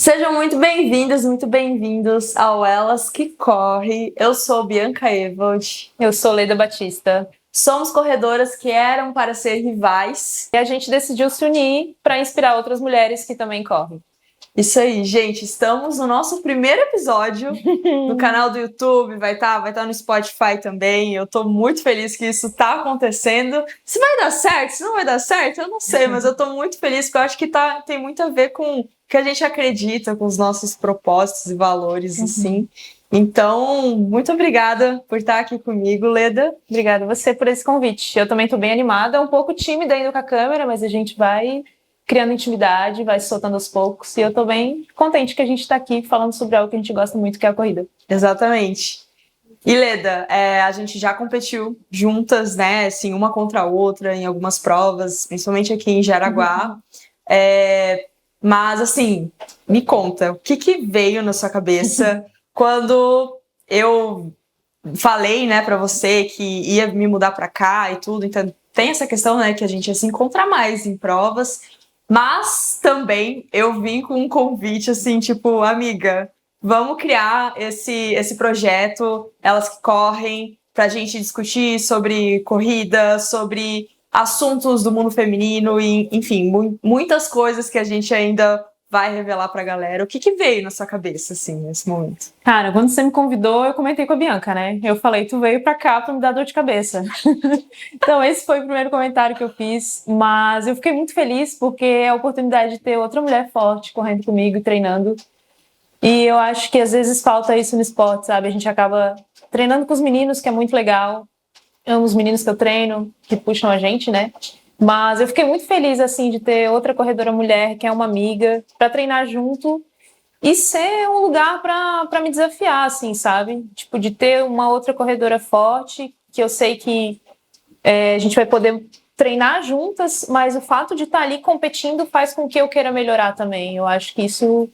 Sejam muito bem-vindos ao Elas que Corre. Eu sou Bianca Evold. Eu sou Leda Batista. Somos corredoras que eram para ser rivais. E a gente decidiu se unir para inspirar outras mulheres que também correm. Isso aí, gente. Estamos no nosso primeiro episódio no canal do YouTube. Vai estar no Spotify também. Eu tô muito feliz que isso tá acontecendo. Se vai dar certo, se não vai dar certo, eu não sei. Mas eu tô muito feliz porque eu acho que tem muito a ver com o que a gente acredita, com os nossos propósitos e valores, assim. Então, muito obrigada por estar aqui comigo, Leda. Obrigada a você por esse convite. Eu também tô bem animada, um pouco tímida ainda com a câmera, mas a gente vai criando intimidade, vai soltando aos poucos. E eu tô bem contente que a gente tá aqui falando sobre algo que a gente gosta muito, que é a corrida. Exatamente. E Leda, a gente já competiu juntas, né, assim, uma contra a outra em algumas provas, principalmente aqui em Jaraguá. Mas, assim, me conta, o que veio na sua cabeça quando eu falei, né, pra você que ia me mudar pra cá e tudo? Então, tem essa questão, né, que a gente ia se encontrar mais em provas, mas também eu vim com um convite, assim, tipo, amiga, vamos criar esse projeto, Elas que Correm, pra gente discutir sobre corrida, sobre assuntos do mundo feminino e, enfim, muitas coisas que a gente ainda vai revelar pra galera. O que veio na sua cabeça, assim, nesse momento? Cara, quando você me convidou, eu comentei com a Bianca, né? Eu falei, tu veio pra cá pra me dar dor de cabeça. Então, esse foi o primeiro comentário que eu fiz, mas eu fiquei muito feliz porque é a oportunidade de ter outra mulher forte correndo comigo e treinando. E eu acho que às vezes falta isso no esporte, sabe? A gente acaba treinando com os meninos, que é muito legal. Amo os meninos que eu treino, que puxam a gente, né? Mas eu fiquei muito feliz, assim, de ter outra corredora mulher, que é uma amiga, para treinar junto e ser um lugar para me desafiar, assim, sabe? Tipo, de ter uma outra corredora forte, que eu sei que a gente vai poder treinar juntas, mas o fato de estar ali competindo faz com que eu queira melhorar também. Eu acho que isso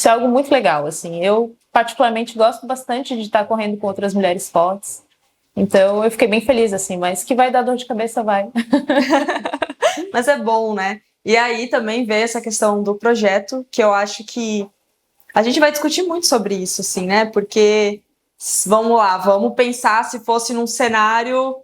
é algo muito legal, assim. Eu, particularmente, gosto bastante de estar correndo com outras mulheres fortes. Então, eu fiquei bem feliz, assim, mas que vai dar dor de cabeça, vai. Mas é bom, né? E aí também vê essa questão do projeto, que eu acho que a gente vai discutir muito sobre isso, assim, né? Porque, vamos lá, vamos pensar se fosse num cenário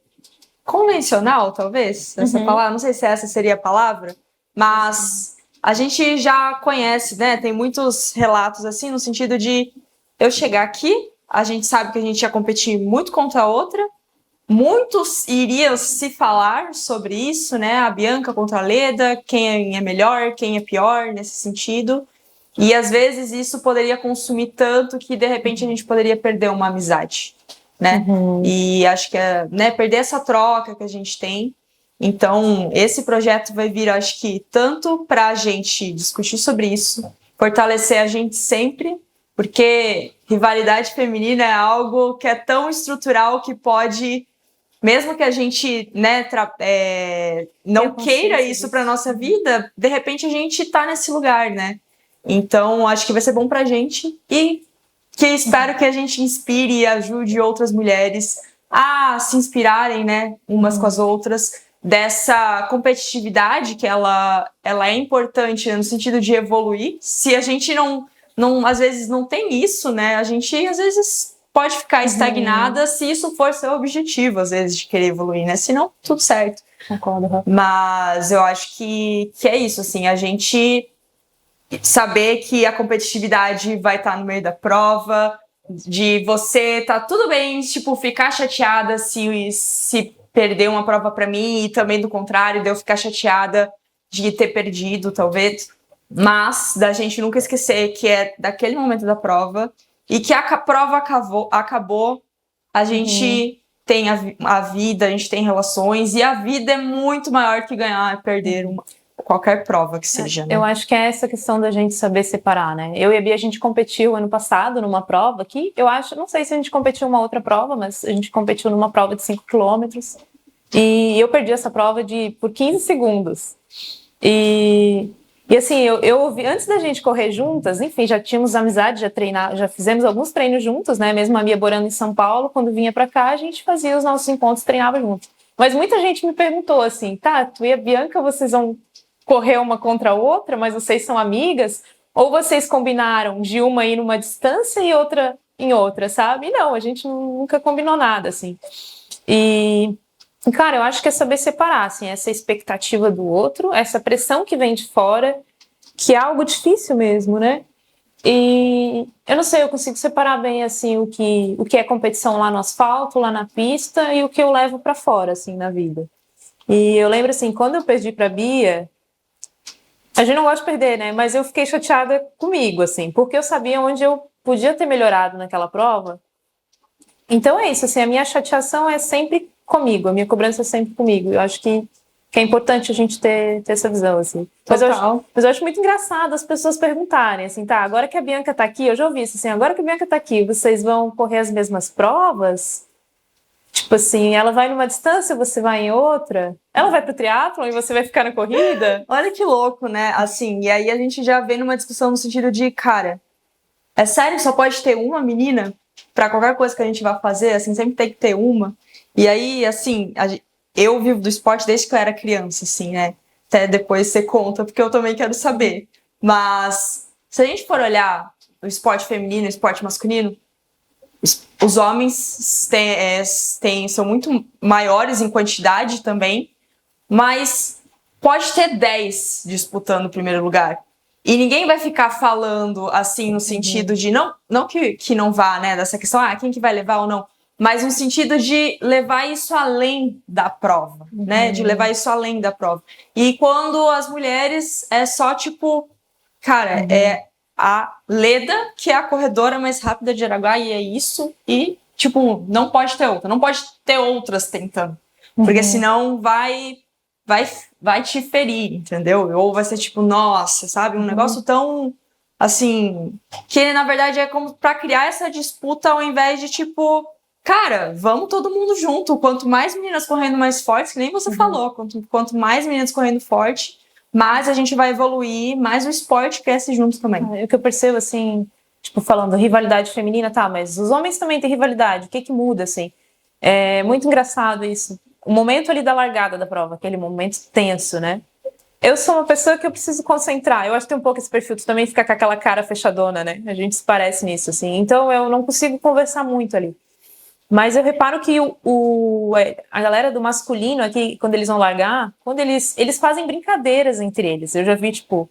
convencional, talvez, essa palavra, não sei se essa seria a palavra, mas a gente já conhece, né? Tem muitos relatos, assim, no sentido de eu chegar aqui, a gente sabe que a gente ia competir muito contra a outra, muitos iriam se falar sobre isso, né? A Bianca contra a Leda, quem é melhor, quem é pior nesse sentido. E às vezes isso poderia consumir tanto que de repente a gente poderia perder uma amizade, né? E acho que né, perder essa troca que a gente tem. Então, esse projeto vai vir, acho que, tanto para a gente discutir sobre isso, fortalecer a gente sempre, porque rivalidade feminina é algo que é tão estrutural que pode, mesmo que a gente, né, não queira isso para nossa vida, de repente a gente está nesse lugar, né? Então, acho que vai ser bom pra gente e que espero que a gente inspire e ajude outras mulheres a se inspirarem, né, umas com as outras, dessa competitividade que ela é importante, né, no sentido de evoluir. Se a gente às vezes não tem isso, né, a gente às vezes pode ficar estagnada se isso for seu objetivo, às vezes, de querer evoluir, né? Se não, tudo certo. Concordo. Mas eu acho que é isso, assim, a gente saber que a competitividade vai estar no meio da prova, de você tá tudo bem, tipo, ficar chateada se perder uma prova para mim e também do contrário, de eu ficar chateada de ter perdido, talvez, mas da gente nunca esquecer que é daquele momento da prova e que a prova acabou, a gente tem a vida, a gente tem relações e a vida é muito maior que ganhar e perder qualquer prova que seja, né? Eu acho que é essa questão da gente saber separar, né? Eu e a Bia, a gente competiu ano passado numa prova que eu acho, não sei se a gente competiu uma outra prova, mas a gente competiu numa prova de 5 quilômetros e eu perdi essa prova por 15 segundos. E assim, eu ouvi, antes da gente correr juntas, enfim, já tínhamos amizade, já fizemos alguns treinos juntos, né? Mesmo a Bia morando em São Paulo, quando vinha pra cá, a gente fazia os nossos encontros, treinava juntos. Mas muita gente me perguntou assim, tá, tu e a Bianca, vocês vão correr uma contra a outra, mas vocês são amigas? Ou vocês combinaram de uma ir numa distância e outra em outra, sabe? E não, a gente nunca combinou nada, assim. E, cara, eu acho que é saber separar, assim, essa expectativa do outro, essa pressão que vem de fora, que é algo difícil mesmo, né? E eu não sei, eu consigo separar bem, assim, o que é competição lá no asfalto, lá na pista, e o que eu levo pra fora, assim, na vida. E eu lembro, assim, quando eu perdi pra Bia, a gente não gosta de perder, né? Mas eu fiquei chateada comigo, assim, porque eu sabia onde eu podia ter melhorado naquela prova. Então é isso, assim, a minha chateação é sempre comigo, a minha cobrança é sempre comigo. Eu acho que é importante a gente ter essa visão, assim. Mas eu acho muito engraçado as pessoas perguntarem, assim, tá, agora que a Bianca tá aqui, eu já ouvi isso, assim, agora que a Bianca tá aqui, vocês vão correr as mesmas provas? Tipo assim, ela vai numa distância, você vai em outra? Ela vai pro triatlon e você vai ficar na corrida? Olha que louco, né? Assim, e aí a gente já vem numa discussão no sentido de, cara, é sério que só pode ter uma menina pra qualquer coisa que a gente vai fazer? Assim, sempre tem que ter uma. E aí, assim, eu vivo do esporte desde que eu era criança, assim, né? Até depois você conta, porque eu também quero saber. Mas, se a gente for olhar o esporte feminino e o esporte masculino, os homens são muito maiores em quantidade também, mas pode ter 10 disputando o primeiro lugar. E ninguém vai ficar falando assim no sentido de, não que não vá, né, dessa questão, quem que vai levar ou não, mas no sentido de levar isso além da prova, né, de levar isso além da prova. E quando as mulheres é só tipo, cara, é a Leda, que é a corredora mais rápida de Araguá, e é isso, e tipo, não pode ter outra, não pode ter outras tentando, porque senão vai te ferir, entendeu? Ou vai ser tipo, nossa, sabe? Um negócio tão, assim, que na verdade é como pra criar essa disputa ao invés de tipo, cara, vamos todo mundo junto. Quanto mais meninas correndo mais fortes, que nem você falou, quanto mais meninas correndo forte, mais a gente vai evoluir, mais o esporte cresce junto também. O que eu percebo, assim, tipo, falando rivalidade feminina, tá, mas os homens também têm rivalidade, o que muda, assim? É muito engraçado isso. O momento ali da largada da prova, aquele momento tenso, né? Eu sou uma pessoa que eu preciso concentrar. Eu acho que tem um pouco esse perfil, tu também fica com aquela cara fechadona, né? A gente se parece nisso, assim. Então eu não consigo conversar muito ali. Mas eu reparo que a galera do masculino aqui, quando eles vão largar, quando eles fazem brincadeiras entre eles. Eu já vi, tipo,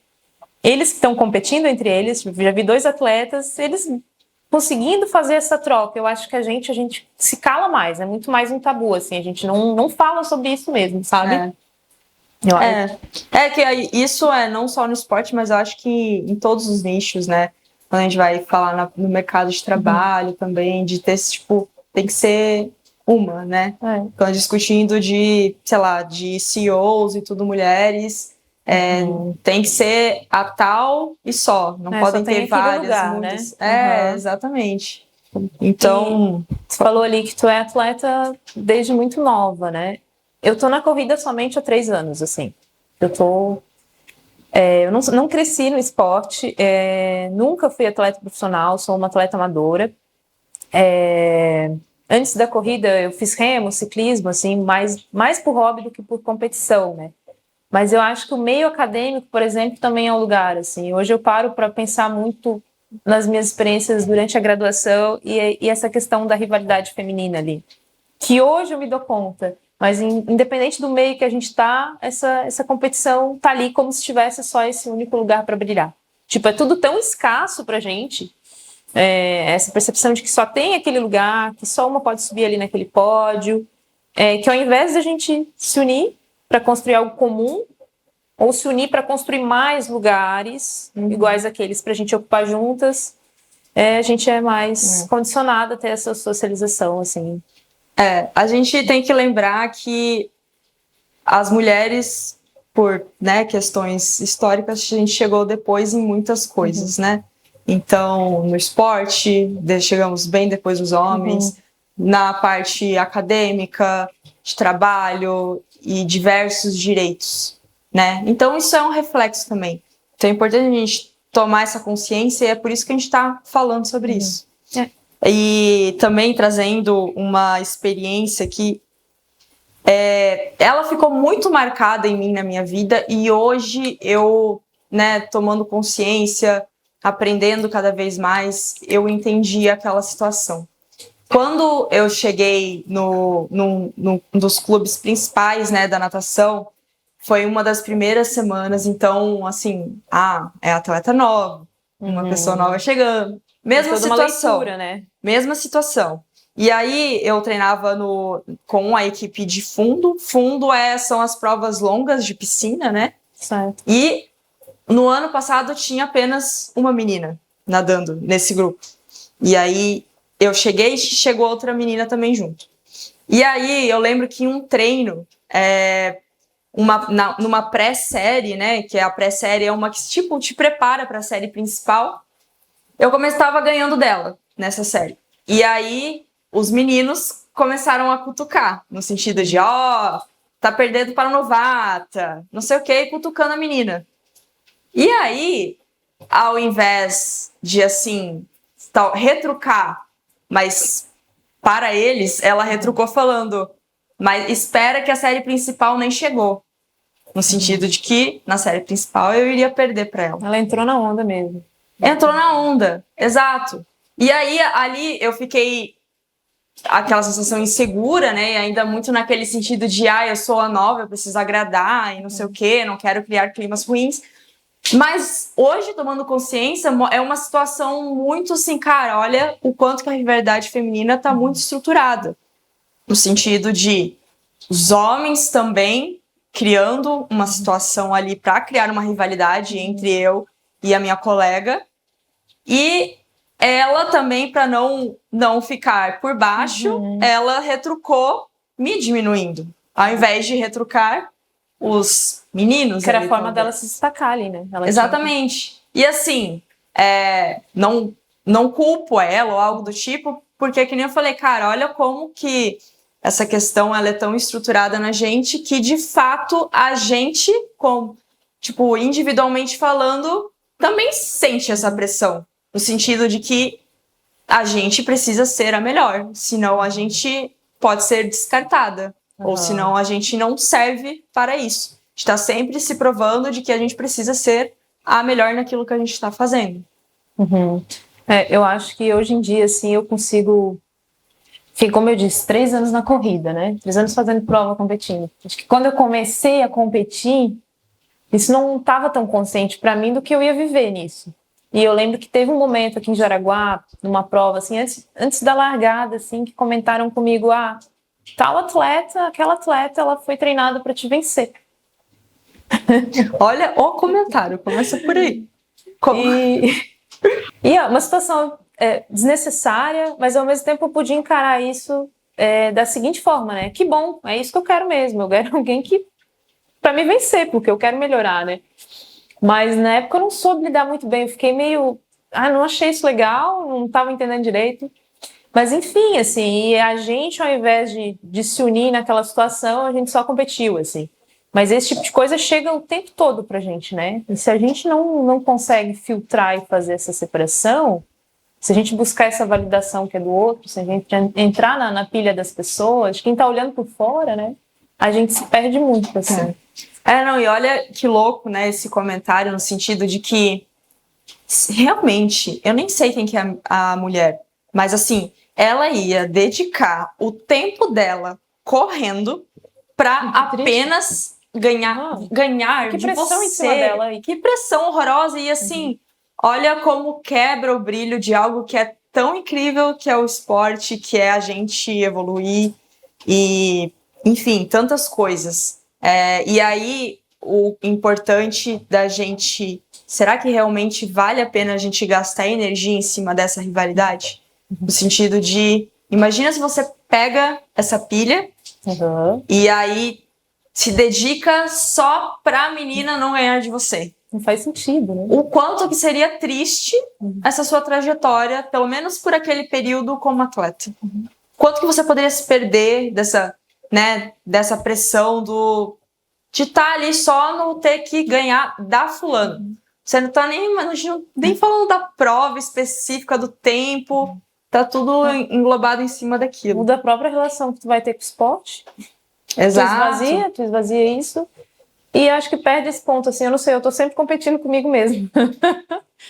eles que estão competindo entre eles, já vi 2 atletas, eles conseguindo fazer essa troca. Eu acho que a gente se cala mais, é muito mais um tabu, assim, a gente não fala sobre isso mesmo, sabe? Que isso é não só no esporte, mas eu acho que em todos os nichos, né? Quando a gente vai falar no mercado de trabalho também, de ter, tipo, tem que ser uma, né? Então, discutindo de, sei lá, de CEOs e tudo, mulheres, tem que ser a tal e só. Não podem ter várias, lugar, muitas. Né? Exatamente. Então... Você falou ali que tu é atleta desde muito nova, né? Eu tô na corrida somente há 3 anos, assim. Eu não cresci no esporte, nunca fui atleta profissional, sou uma atleta amadora. Antes da corrida, eu fiz remo, ciclismo, assim, mais por hobby do que por competição, né? Mas eu acho que o meio acadêmico, por exemplo, também é um lugar, assim. Hoje eu paro para pensar muito nas minhas experiências durante a graduação e essa questão da rivalidade feminina ali. Que hoje eu me dou conta, mas independente do meio que a gente tá, essa competição tá ali como se tivesse só esse único lugar para brilhar. Tipo, é tudo tão escasso pra gente, essa percepção de que só tem aquele lugar, que só uma pode subir ali naquele pódio, que ao invés de a gente se unir para construir algo comum, ou se unir para construir mais lugares iguais àqueles para a gente ocupar juntas, a gente é mais condicionada a ter essa socialização, assim. A gente tem que lembrar que as mulheres, por, né, questões históricas, a gente chegou depois em muitas coisas, né? Então, no esporte, chegamos bem depois dos homens, na parte acadêmica, de trabalho e diversos direitos, né? Então, isso é um reflexo também. Então, é importante a gente tomar essa consciência e é por isso que a gente está falando sobre isso. E também trazendo uma experiência que ela ficou muito marcada em mim, na minha vida, e hoje eu, né, tomando consciência, aprendendo cada vez mais, eu entendi aquela situação. Quando eu cheguei num dos clubes principais, né, da natação, foi uma das primeiras semanas, então, assim, é atleta nova, uma pessoa nova chegando. Mesma situação. Uma leitura, né? Mesma situação. E aí eu treinava com a equipe de fundo. Fundo são as provas longas de piscina, né? Certo. E no ano passado tinha apenas uma menina nadando nesse grupo. E aí eu cheguei e chegou outra menina também junto. E aí eu lembro que em um treino, numa pré-série, né? Que a pré-série é uma que tipo te prepara para a série principal. Eu estava ganhando dela nessa série. E aí os meninos começaram a cutucar, no sentido de, tá perdendo para novata, não sei o que, cutucando a menina. E aí, ao invés de, assim, retrucar, mas para eles, ela retrucou falando, mas espera que a série principal nem chegou. No sentido de que, na série principal, eu iria perder para ela. Ela entrou na onda mesmo. Entrou na onda, exato. E aí, ali, eu fiquei aquela sensação insegura, né? E ainda muito naquele sentido de, eu sou a nova, eu preciso agradar e não sei o quê, não quero criar climas ruins. Mas hoje, tomando consciência, é uma situação muito assim, cara, olha o quanto que a rivalidade feminina tá muito estruturada. No sentido de os homens também criando uma situação ali para criar uma rivalidade entre eu e a minha colega. E ela também, para não ficar por baixo, ela retrucou me diminuindo. Ao invés de retrucar os meninos. Que era a forma dela se destacar ali, né? Exatamente. E assim, não culpo ela ou algo do tipo, porque que nem eu falei, cara, olha como que essa questão ela é tão estruturada na gente que, de fato, a gente, individualmente falando, também sente essa pressão. No sentido de que a gente precisa ser a melhor, senão a gente pode ser descartada, ou senão a gente não serve para isso. A gente está sempre se provando de que a gente precisa ser a melhor naquilo que a gente está fazendo. Eu acho que hoje em dia, assim, eu consigo... Enfim, como eu disse, 3 anos na corrida, né? 3 anos fazendo prova, competindo. Acho que quando eu comecei a competir, isso não estava tão consciente para mim do que eu ia viver nisso. E eu lembro que teve um momento aqui em Jaraguá, numa prova, assim, antes da largada, assim, que comentaram comigo, tal atleta, aquela atleta, ela foi treinada para te vencer. Olha o comentário, começa por aí. E é uma situação desnecessária, mas ao mesmo tempo eu podia encarar isso da seguinte forma, né? Que bom, é isso que eu quero mesmo. Eu quero alguém que para me vencer, porque eu quero melhorar, né? Mas na época eu não soube lidar muito bem, eu fiquei meio... não achei isso legal, não estava entendendo direito. Mas enfim, assim, e a gente, ao invés de se unir naquela situação, a gente só competiu, assim. Mas esse tipo de coisa chega o tempo todo pra gente, né? E se a gente não consegue filtrar e fazer essa separação, se a gente buscar essa validação que é do outro, se a gente entrar na pilha das pessoas, de quem tá olhando por fora, né? A gente se perde muito, assim. E olha que louco, né, esse comentário, no sentido de que realmente, eu nem sei quem que é a mulher, mas assim, ela ia dedicar o tempo dela correndo para apenas ganhar que de pressão você. em cima dela aí. Que pressão horrorosa. E assim, olha como quebra o brilho de algo que é tão incrível, que é o esporte, que é a gente evoluir e, enfim, tantas coisas. E aí, o importante da gente... Será que realmente vale a pena a gente gastar energia em cima dessa rivalidade? No sentido de... Imagina se você pega essa pilha e aí se dedica só pra menina não ganhar de você. Não faz sentido, né? O quanto que seria triste essa sua trajetória, pelo menos por aquele período como atleta. Quanto que você poderia se perder dessa pressão de estar ali só no ter que ganhar da fulano. Você não tá nem falando da prova específica, do tempo. Tá tudo englobado em cima daquilo. Muda a própria relação que tu vai ter com o esporte. Exato. Tu esvazia isso. E acho que perde esse ponto, assim, eu não sei, eu tô sempre competindo comigo mesmo.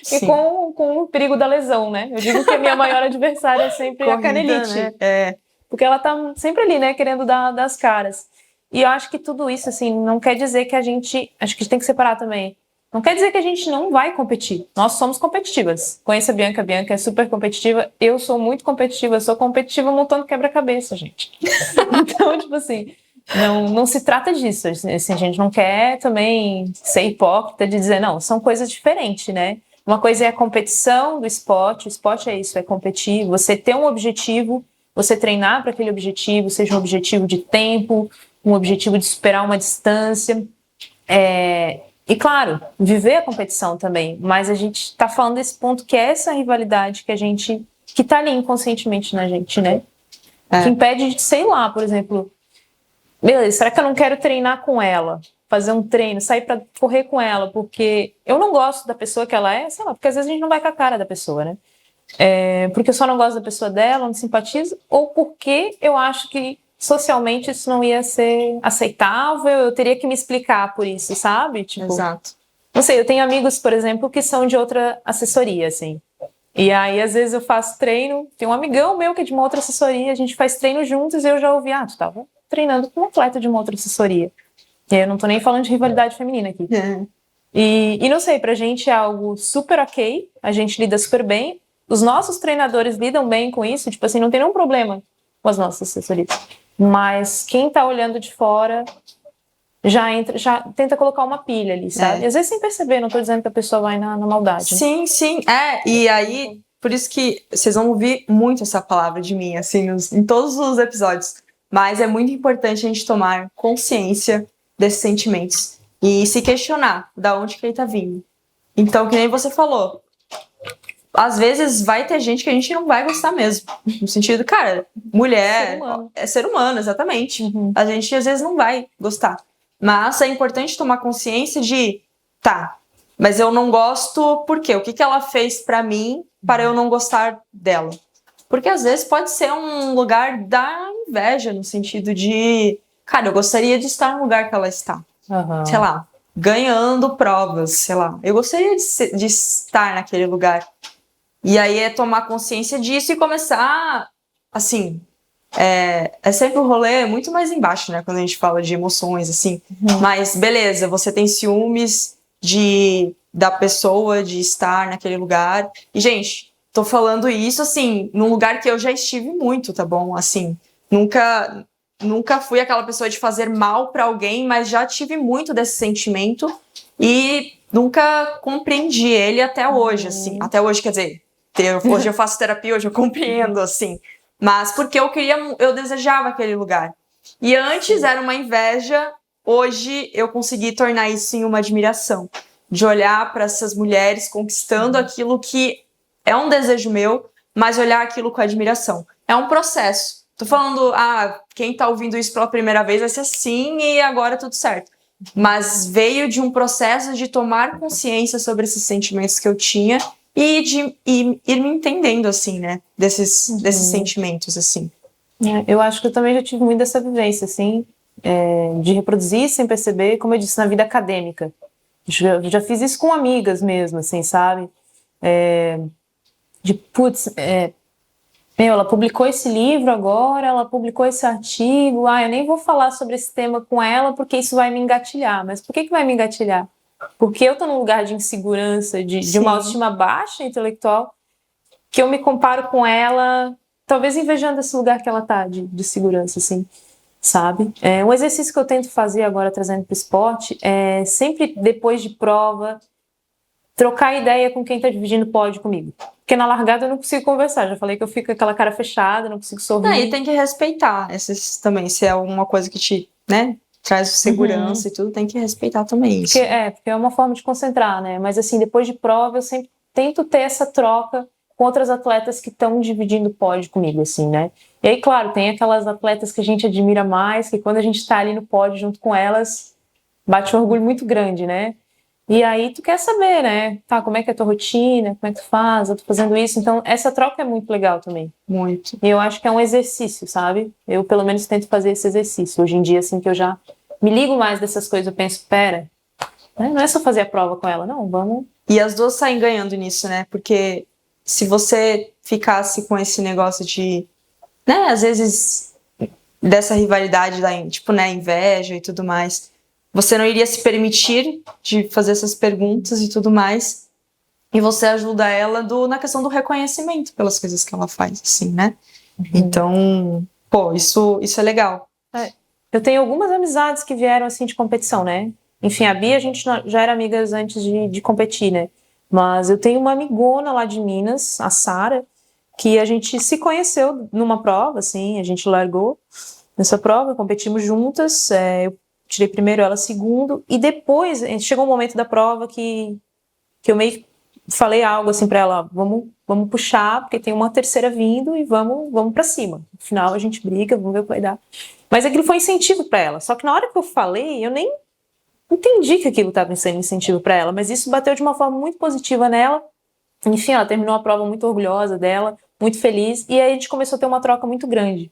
E Sim. com o perigo da lesão, né? Eu digo que a minha maior adversária é sempre a Corrida, canelite. né? É. Porque ela tá sempre ali, né, querendo dar das caras. E eu acho que tudo isso, assim, não quer dizer que a gente... Acho que tem que separar também. Não quer dizer que a gente não vai competir. Nós somos competitivas. Conheço a Bianca é super competitiva. Eu sou muito competitiva, eu sou competitiva montando quebra-cabeça, gente. Então, tipo assim, não se trata disso. Assim, a gente não quer também ser hipócrita de dizer, não, são coisas diferentes, né? Uma coisa é a competição do esporte, o esporte é isso, é competir, você ter um objetivo, você treinar para aquele objetivo, seja um objetivo de tempo, um objetivo de superar uma distância. E claro, viver a competição também, mas a gente está falando desse ponto que é essa rivalidade que a gente, que está ali inconscientemente na gente, né? Que impede de, sei lá, por exemplo, beleza, será que eu não quero treinar com ela? Fazer um treino, sair para correr com ela, porque eu não gosto da pessoa que ela é, sei lá, porque às vezes a gente não vai com a cara da pessoa, né? Porque eu só não gosto da pessoa dela, não simpatizo, ou porque eu acho que socialmente isso não ia ser aceitável, eu teria que me explicar por isso, sabe? Tipo, Exato. não sei, eu tenho amigos, por exemplo, que são de outra assessoria, assim. E aí, às vezes, eu faço treino, tem um amigão meu que é de uma outra assessoria, a gente faz treino juntos e eu já ouvi, tu tava treinando com um atleta de uma outra assessoria. E aí, eu não tô nem falando de rivalidade feminina aqui. E não sei, pra gente é algo super ok, a gente lida super bem, os nossos treinadores lidam bem com isso, tipo assim, não tem nenhum problema com as nossas assessorias. Mas quem tá olhando de fora já tenta colocar uma pilha ali, sabe? Às vezes sem perceber, não tô dizendo que a pessoa vai na maldade. Sim, sim. E aí, por isso que vocês vão ouvir muito essa palavra de mim, assim, em todos os episódios. Mas é muito importante a gente tomar consciência desses sentimentos e se questionar da onde que ele tá vindo. Então, que nem você falou, às vezes vai ter gente que a gente não vai gostar mesmo. No sentido, cara, mulher é ser humano, exatamente. A gente às vezes não vai gostar. Mas é importante tomar consciência de, tá, mas eu não gosto por quê? O que ela fez pra mim para eu não gostar dela? Porque às vezes pode ser um lugar da inveja, no sentido de, cara, eu gostaria de estar no lugar que ela está. Sei lá, ganhando provas, sei lá. Eu gostaria de estar naquele lugar. E aí é tomar consciência disso e começar, assim, é sempre um rolê muito mais embaixo, né? Quando a gente fala de emoções, assim. Mas, beleza, você tem ciúmes da pessoa de estar naquele lugar. E, gente, tô falando isso, assim, num lugar que eu já estive muito, tá bom? Assim, nunca fui aquela pessoa de fazer mal pra alguém, mas já tive muito desse sentimento e nunca compreendi ele até hoje, assim. Até hoje, quer dizer, hoje eu faço terapia, hoje eu compreendo, assim. Mas porque eu desejava aquele lugar. E antes era uma inveja, hoje eu consegui tornar isso em uma admiração. De olhar para essas mulheres conquistando aquilo que é um desejo meu, mas olhar aquilo com admiração. É um processo. Tô falando, quem tá ouvindo isso pela primeira vez vai ser assim e agora tudo certo. Mas veio de um processo de tomar consciência sobre esses sentimentos que eu tinha e de ir me entendendo, assim, né? Desses sentimentos, assim. Eu acho que eu também já tive muito dessa vivência, assim, de reproduzir sem perceber, como eu disse, na vida acadêmica. Já fiz isso com amigas mesmo, assim, sabe? Ela publicou esse livro agora, ela publicou esse artigo, eu nem vou falar sobre esse tema com ela porque isso vai me engatilhar. Mas por que vai me engatilhar? Porque eu tô num lugar de insegurança, de uma autoestima baixa intelectual, que eu me comparo com ela, talvez invejando esse lugar que ela tá, de segurança, assim, sabe? Um exercício que eu tento fazer agora, trazendo pro esporte, é sempre depois de prova, trocar ideia com quem tá dividindo pódio comigo. Porque na largada eu não consigo conversar, já falei que eu fico com aquela cara fechada, não consigo sorrir. E tem que respeitar esses também, se é alguma coisa que te, né, traz segurança e tudo, tem que respeitar também isso. Porque é uma forma de concentrar, né? Mas assim, depois de prova, eu sempre tento ter essa troca com outras atletas que estão dividindo pódio comigo, assim, né? E aí, claro, tem aquelas atletas que a gente admira mais, que quando a gente tá ali no pódio junto com elas, bate um orgulho muito grande, né? E aí tu quer saber, né? Tá, como é que é a tua rotina? Como é que tu faz? Eu tô fazendo isso. Então, essa troca é muito legal também. Muito. E eu acho que é um exercício, sabe? Eu, pelo menos, tento fazer esse exercício. Hoje em dia, assim, que eu já me ligo mais dessas coisas, eu penso, pera, né? Não é só fazer a prova com ela, não, vamos... E as duas saem ganhando nisso, né? Porque se você ficasse com esse negócio de, né, às vezes dessa rivalidade da, tipo, né, inveja e tudo mais, você não iria se permitir de fazer essas perguntas e tudo mais, e você ajuda ela na questão do reconhecimento pelas coisas que ela faz, assim, né? Então, pô, isso é legal. Eu tenho algumas amizades que vieram, assim, de competição, né? Enfim, a Bia, a gente já era amigas antes de competir, né? Mas eu tenho uma amigona lá de Minas, a Sara, que a gente se conheceu numa prova, assim, a gente largou nessa prova, competimos juntas, eu tirei primeiro, ela segundo, e depois chegou um momento da prova que eu meio que falei algo assim pra ela, vamos puxar, porque tem uma terceira vindo e vamos pra cima. No final a gente briga, vamos ver o que vai dar. Mas aquilo foi incentivo pra ela. Só que na hora que eu falei, eu nem entendi que aquilo estava sendo incentivo pra ela, mas isso bateu de uma forma muito positiva nela. Enfim, ela terminou a prova muito orgulhosa dela, muito feliz, e aí a gente começou a ter uma troca muito grande.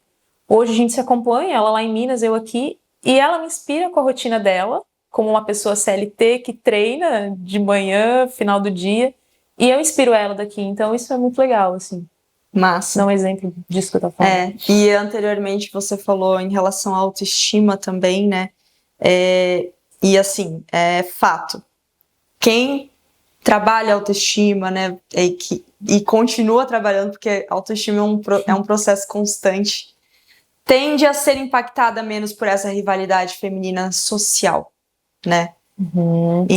Hoje a gente se acompanha, ela lá em Minas, eu aqui, e ela me inspira com a rotina dela, como uma pessoa CLT que treina de manhã, final do dia, e eu inspiro ela daqui, então isso é muito legal, assim. Massa. Dá um exemplo disso que eu tô falando. E anteriormente você falou em relação à autoestima também, né? E assim, é fato. Quem trabalha autoestima, né? E continua trabalhando, porque autoestima é um processo constante, tende a ser impactada menos por essa rivalidade feminina social, né?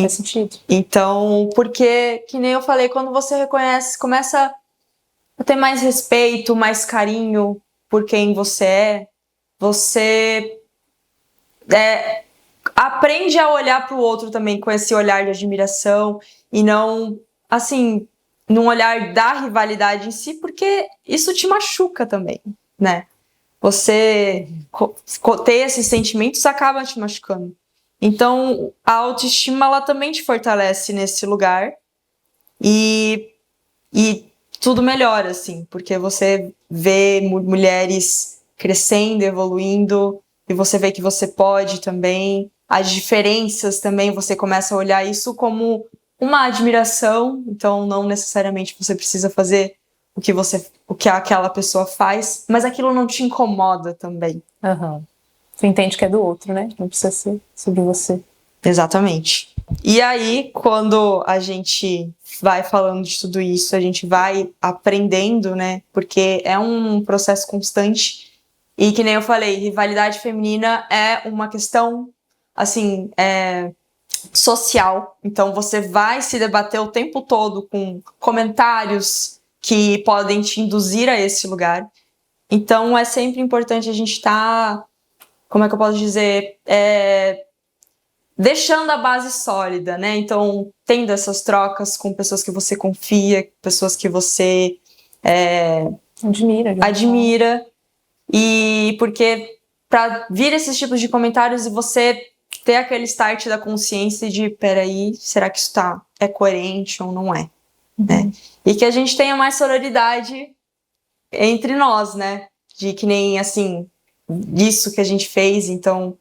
Faz sentido. Então, porque, que nem eu falei, quando você reconhece, começa a ter mais respeito, mais carinho por quem você aprende a olhar para o outro também com esse olhar de admiração e não, assim, num olhar da rivalidade em si, porque isso te machuca também, né? Você ter esses sentimentos acaba te machucando. Então, a autoestima, ela também te fortalece nesse lugar e tudo melhora, assim, porque você vê mulheres crescendo, evoluindo, e você vê que você pode também. As diferenças também, você começa a olhar isso como uma admiração, então não necessariamente você precisa fazer o que aquela pessoa faz, mas aquilo não te incomoda também. Você entende que é do outro, né? Não precisa ser sobre você. Exatamente. E aí, quando a gente vai falando de tudo isso, a gente vai aprendendo, né? Porque é um processo constante. E que nem eu falei, rivalidade feminina é uma questão, assim, social. Então, você vai se debater o tempo todo com comentários que podem te induzir a esse lugar. Então, é sempre importante a gente estar, como é que eu posso dizer, deixando a base sólida, né? Então, tendo essas trocas com pessoas que você confia, pessoas que você admira. E porque para vir esses tipos de comentários e você ter aquele start da consciência de, peraí, será que isso é coerente ou não é? Né? E que a gente tenha mais sororidade entre nós, né? De que nem, assim, disso que a gente fez, então,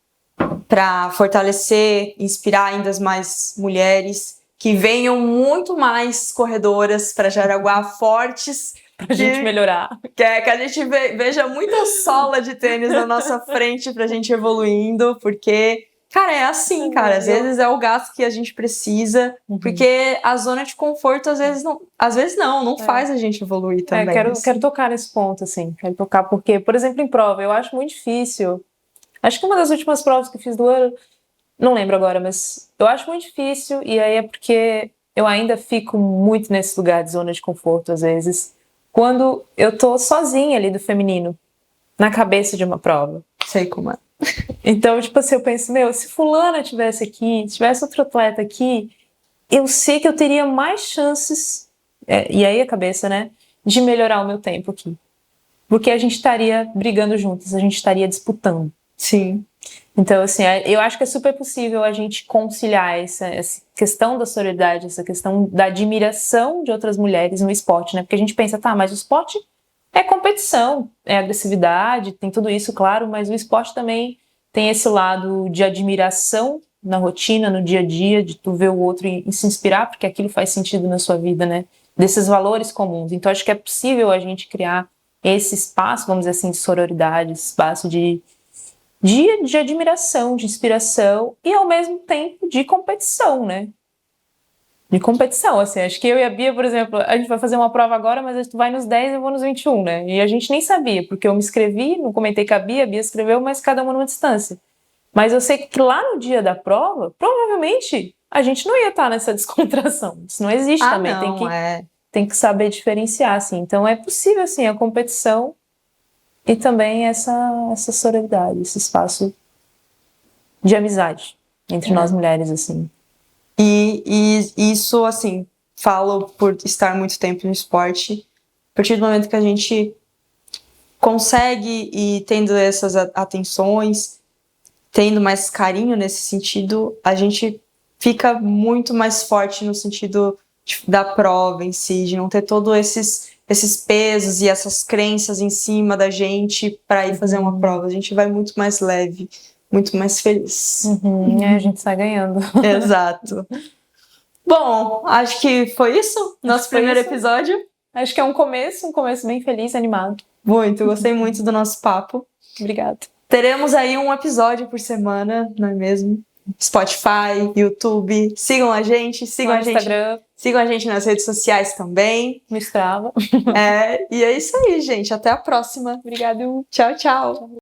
para fortalecer, inspirar ainda mais mulheres, que venham muito mais corredoras para Jaraguá fortes. Pra gente melhorar. Que a gente veja muita sola de tênis na nossa frente pra gente evoluindo, porque, cara, é assim, cara. Às vezes é o gasto que a gente precisa, porque a zona de conforto às vezes não faz a gente evoluir também. Quero tocar nesse ponto, assim. Quero tocar porque, por exemplo, em prova, eu acho muito difícil. Acho que uma das últimas provas que eu fiz do ano, não lembro agora, mas eu acho muito difícil, e aí é porque eu ainda fico muito nesse lugar de zona de conforto, às vezes, quando eu tô sozinha ali do feminino, na cabeça de uma prova. Sei como é. Então, tipo assim, eu penso, se fulana tivesse aqui, se tivesse outro atleta aqui, eu sei que eu teria mais chances, e aí a cabeça, né, de melhorar o meu tempo aqui. Porque a gente estaria brigando juntas, a gente estaria disputando. Sim. Então, assim, eu acho que é super possível a gente conciliar essa questão da sororidade, essa questão da admiração de outras mulheres no esporte, né? Porque a gente pensa, mas o esporte é competição, é agressividade, tem tudo isso, claro, mas o esporte também tem esse lado de admiração na rotina, no dia a dia, de tu ver o outro e se inspirar, porque aquilo faz sentido na sua vida, né? Desses valores comuns. Então, acho que é possível a gente criar esse espaço, vamos dizer assim, de sororidade, esse espaço de admiração, de inspiração e, ao mesmo tempo, de competição, né? De competição, assim, acho que eu e a Bia, por exemplo, a gente vai fazer uma prova agora, mas tu vai nos 10 e eu vou nos 21, né? E a gente nem sabia, porque eu me inscrevi, não comentei com a Bia escreveu, mas cada uma numa distância. Mas eu sei que lá no dia da prova, provavelmente, a gente não ia estar nessa descontração. Isso não existe também, não, tem que saber diferenciar, assim. Então é possível, assim, a competição e também essa sororidade, esse espaço de amizade entre nós mulheres, assim. E isso, assim, falo por estar muito tempo no esporte, a partir do momento que a gente consegue ir tendo essas atenções, tendo mais carinho nesse sentido, a gente fica muito mais forte no sentido da prova em si, de não ter todos esses pesos e essas crenças em cima da gente para ir fazer uma prova. A gente vai muito mais leve, muito mais feliz. A gente sai ganhando. Exato. Bom, acho que foi isso. Nosso primeiro episódio. Acho que é um começo bem feliz, animado. Muito, gostei muito do nosso papo. Obrigada. Teremos aí um episódio por semana, não é mesmo? Spotify, YouTube. Sigam a gente, Instagram. Sigam a gente nas redes sociais também. No Strava. E é isso aí, gente. Até a próxima. Obrigada. Tchau, tchau.